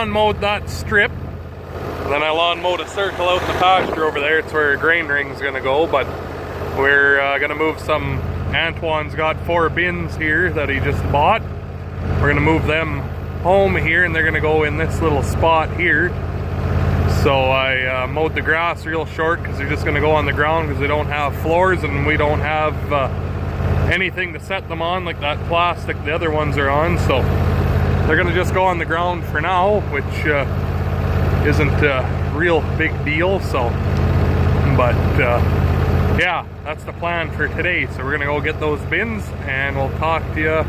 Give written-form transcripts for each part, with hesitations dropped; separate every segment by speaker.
Speaker 1: lawn mowed that strip. Then I lawn mowed a circle out in the pasture over there. It's where a grain ring's gonna go, but we're gonna move some. Antoine's got 4 bins here that he just bought. We're gonna move them home here, and they're gonna go in this little spot here. So I mowed the grass real short because they're just gonna go on the ground because they don't have floors and we don't have anything to set them on like that plastic the other ones are on. So they're gonna just go on the ground for now, which isn't a real big deal. So, but yeah, that's the plan for today. So we're gonna go get those bins and we'll talk to you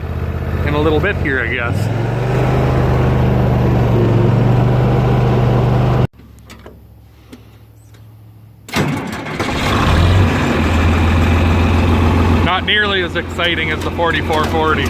Speaker 1: in a little bit here, I guess. Not nearly as exciting as the 4440.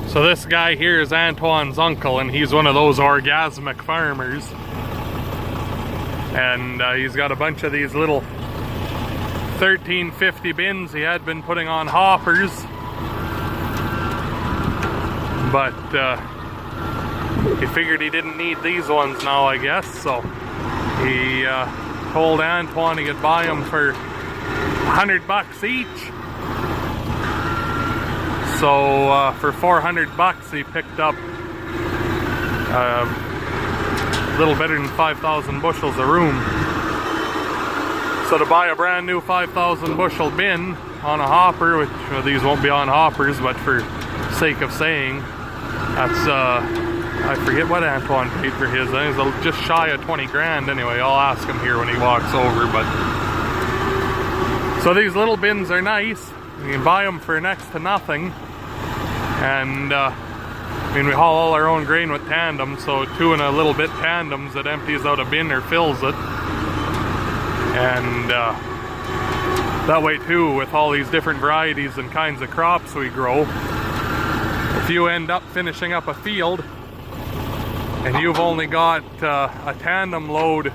Speaker 1: So this guy here is Antoine's uncle, and he's one of those orgasmic farmers. And he's got a bunch of these little 1350 bins he had been putting on hoppers. But he figured he didn't need these ones now, I guess. So he told Antoine he could buy them for $100 each. So for $400 he picked up a little better than 5,000 bushels of room. So to buy a brand new 5,000 bushel bin on a hopper, which these won't be on hoppers, but for sake of saying, that's I forget what Antoine paid for his. I think it's just shy of 20 grand anyway. I'll ask him here when he walks over. But so these little bins are nice. You can buy them for next to nothing. And I mean, we haul all our own grain with tandems, so 2 and a little bit tandems that empties out a bin or fills it. And that way too, with all these different varieties and kinds of crops we grow, if you end up finishing up a field and you've only got a tandem load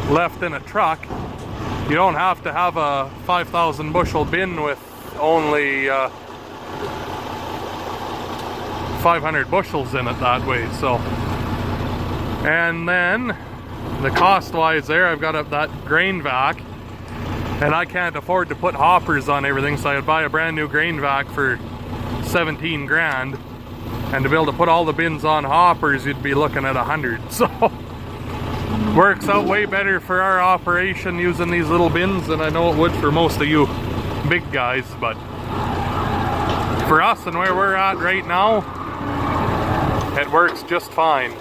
Speaker 1: left in a truck, you don't have to have a 5,000 bushel bin with only 500 bushels in it that way. So, and then the cost wise there, I've got up that grain vac, and I can't afford to put hoppers on everything, so I'd buy a brand new grain vac for 17 grand, and to be able to put all the bins on hoppers, you'd be looking at 100. So works out way better for our operation using these little bins than I know it would for most of you big guys. But for us and where we're at right now, it works just fine.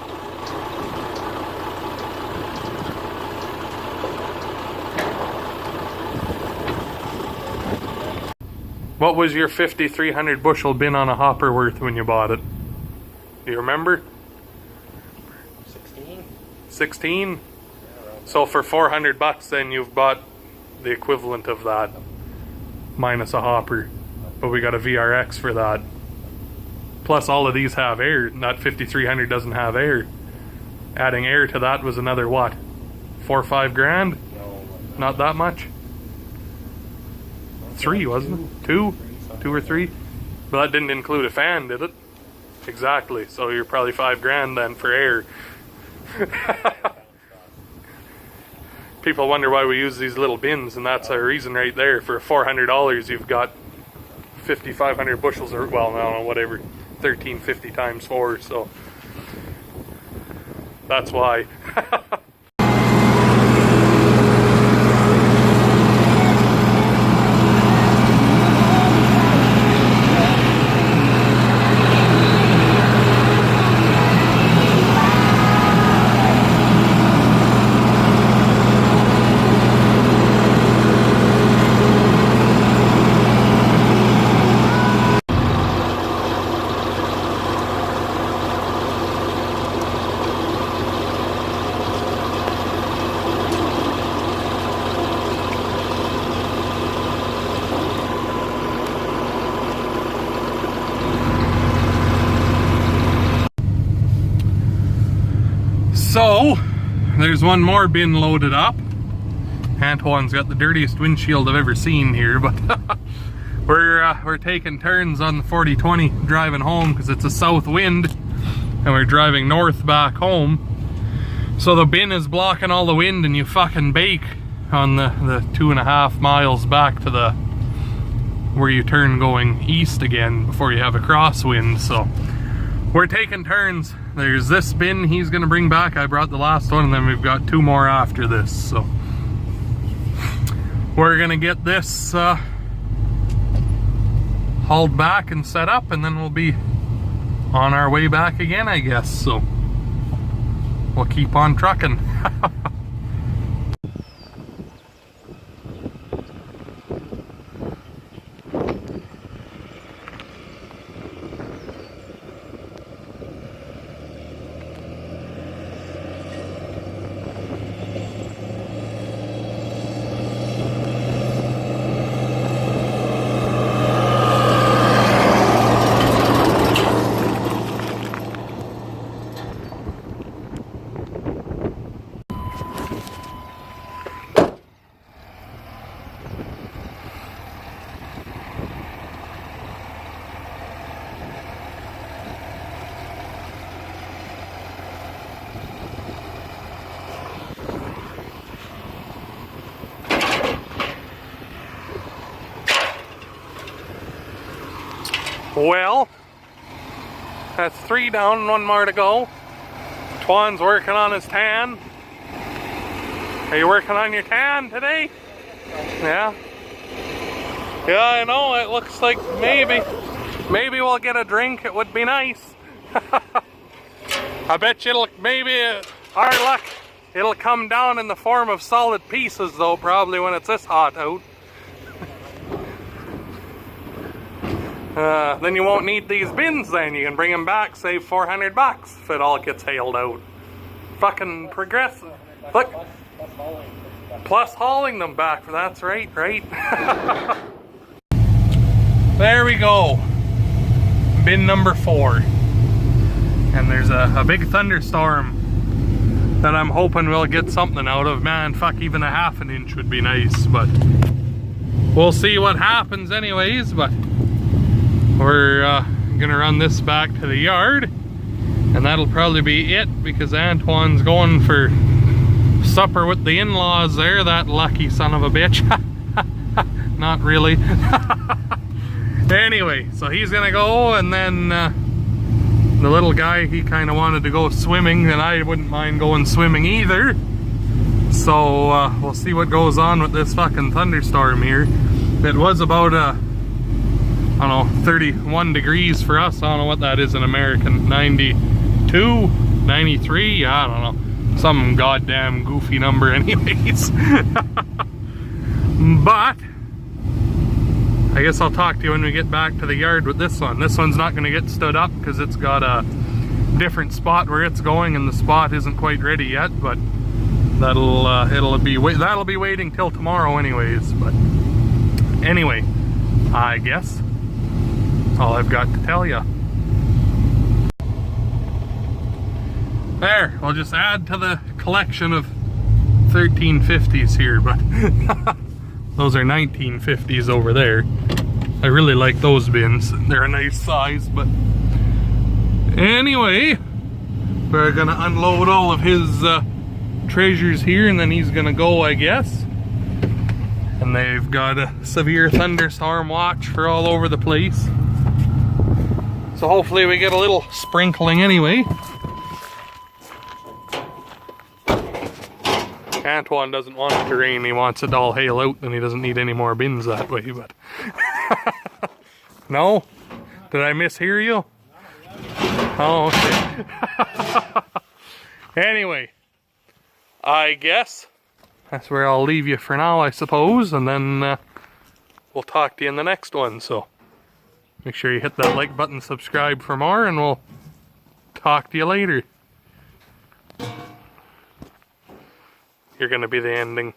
Speaker 1: What was your 5,300 bushel bin on a hopper worth when you bought it? Do you remember?
Speaker 2: 16.
Speaker 1: 16? So for 400 bucks then you've bought the equivalent of that. Minus a hopper. But we got a VRX for that. Plus all of these have air. That 5,300 doesn't have air. Adding air to that was another what? 4 or 5 grand?
Speaker 2: No,
Speaker 1: not that much? 3, wasn't it? 2? 2 or 3? But that didn't include a fan, did it? Exactly. So you're probably 5 grand then for air. People wonder why we use these little bins, and that's a reason right there. For $400 you've got 5,500 bushels, or well, I don't know, whatever, 1350 times 4, so that's why. So, there's one more bin loaded up. Antoine's got the dirtiest windshield I've ever seen here, but we're taking turns on the 40/20 driving home because it's a south wind and we're driving north back home. So the bin is blocking all the wind and you fucking bake on the 2.5 miles back to the where you turn going east again before you have a crosswind. So we're taking turns. There's this bin he's gonna bring back. I brought the last one, and then we've got 2 more after this. So we're gonna get this hauled back and set up, and then we'll be on our way back again, I guess. So we'll keep on trucking. Well, that's 3 down and 1 more to go. Antoine's working on his tan. Are you working on your tan today? Yeah. Yeah, I know. It looks like maybe we'll get a drink. It would be nice. I bet you our luck, it'll come down in the form of solid pieces though, probably when it's this hot out. Then you won't need these bins then. You can bring them back, save 400 bucks if it all gets hailed out. Fucking progressive. Look. Plus hauling them back. That's right, right? There we go. Bin number 4. And there's a big thunderstorm that I'm hoping we'll get something out of. Man, fuck, even a ½ an inch would be nice, but we'll see what happens anyways. But we're gonna run this back to the yard, and that'll probably be it because Antoine's going for supper with the in-laws there, that lucky son of a bitch. Not really. Anyway, so he's gonna go, and then the little guy, he kind of wanted to go swimming, and I wouldn't mind going swimming either. So we'll see what goes on with this fucking thunderstorm here. It was about I don't know, 31 degrees for us. I don't know what that is in American. 92, 93, I don't know. Some goddamn goofy number anyways. But I guess I'll talk to you when we get back to the yard with this one. This one's not going to get stood up because it's got a different spot where it's going, and the spot isn't quite ready yet. But that'll be waiting till tomorrow, anyways. But anyway, I guess that's all I've got to tell you. There, I'll just add to the collection of 1350s here, but those are 1950s over there. I really like those bins. They're a nice size, but anyway, we're gonna unload all of his treasures here, and then he's gonna go, I guess. And they've got a severe thunderstorm watch for all over the place. So hopefully we get a little sprinkling anyway. Antoine doesn't want it to rain, he wants it all hail out, and he doesn't need any more bins that way, but... No? Did I mishear you? Oh, okay. Anyway, I guess that's where I'll leave you for now, I suppose, and then we'll talk to you in the next one, so make sure you hit that like button, subscribe for more, and we'll talk to you later. You're gonna be the ending.